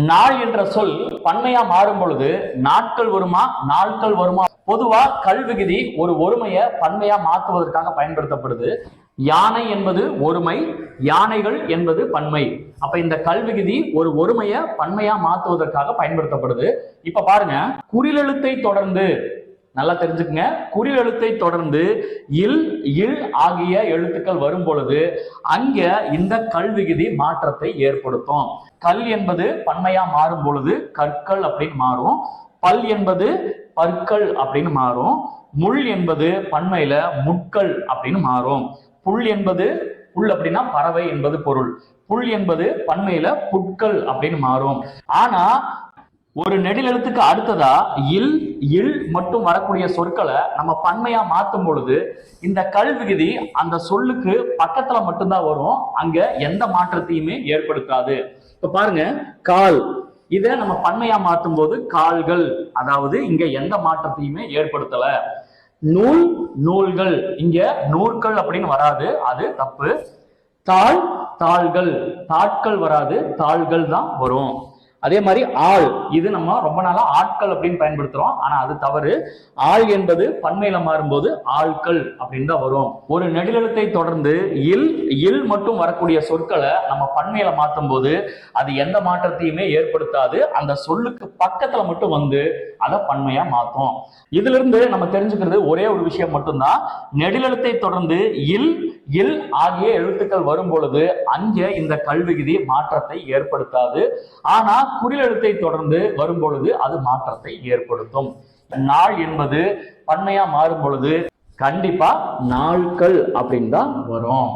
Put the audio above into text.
நாள் என்ற சொல் பன்மையா மாறும் பொழுது நாட்கள் வருமா நாட்கள் வருமா? பொதுவா கல்விகுதி ஒரு ஒருமையை பன்மையா மாற்றுவதற்காக பயன்படுத்தப்படுது. யானை என்பது ஒருமை, யானைகள் என்பது பன்மை. அப்ப இந்த கல்விகுதி ஒரு ஒருமையை பன்மையா மாற்றுவதற்காக பயன்படுத்தப்படுது. இப்ப பாருங்க, குறிலெழுத்தை தொடர்ந்து நல்லா தெரிஞ்சுக்கங்க, குறில் எழுத்தை தொடர்ந்து இல் இல் ஆகிய எழுத்துக்கள் வரும் பொழுது அங்க இந்த கல்விகுதி மாற்றத்தை ஏற்படுத்தும். கல் என்பது பன்மையா மாறும் பொழுது கற்கள் அப்படின்னு மாறும். பல் என்பது பற்கள் அப்படின்னு மாறும். முள் என்பது பன்மையில முட்கள் அப்படின்னு மாறும். புல் என்பது புல் அப்படின்னா பறவை என்பது பொருள். புல் என்பது பன்மையில புட்கள் அப்படின்னு மாறும். ஆனா ஒரு நெடில் எழுத்துக்கு அடுத்ததா இல் இல் மட்டும் வரக்கூடிய சொற்களை நம்ம பன்மையா மாற்றும் பொழுது இந்த கல்விகுதி அந்த சொல்லுக்கு பக்கத்துல மட்டும்தான் வரும், அங்க எந்த மாற்றத்தையுமே ஏற்படுத்தாது. இப்ப பாருங்க, கால், இதை நம்ம பன்மையா மாற்றும் போது கால்கள், அதாவது இங்க எந்த மாற்றத்தையுமே ஏற்படுத்தல. நூல் நூல்கள், இங்க நூற்கள் அப்படின்னு வராது, அது தப்பு. தாள் தாள்கள், தாட்கள் வராது, தாள்கள் தான் வரும். அதே மாதிரி ஆள், இது நம்ம ரொம்ப நாளா ஆட்கள் அப்படின்னு பயன்படுத்துறோம், ஆனா அது தவறு. ஆள் என்பது பன்மையில மாறும்போது ஆட்கள் அப்படின்னு தான் வரும். ஒரு நெடிலெழுத்தை தொடர்ந்து இல் இல் மட்டும் வரக்கூடிய சொற்களை நம்ம பன்மையில மாற்றும் போது அது எந்த மாற்றத்தையுமே ஏற்படுத்தாது, அந்த சொல்லுக்கு பக்கத்துல மட்டும் வந்து அதை பன்மையா மாற்றும். இதுல இருந்து நம்ம தெரிஞ்சுக்கிறது ஒரே ஒரு விஷயம் மட்டும்தான், நெடிலெழுத்தை தொடர்ந்து இல் இல் ஆகிய எழுத்துக்கள் வரும் பொழுது அங்க இந்த கல்விகுதி மாற்றத்தை ஏற்படுத்தாது. ஆனா குறில் எழுத்தை தொடர்ந்து வரும் பொழுது அது மாற்றத்தை ஏற்படுத்தும். நாள் என்பது பன்மையா மாறும் பொழுது கண்டிப்பா நாட்கள் அப்படின்னு தான் வரும்.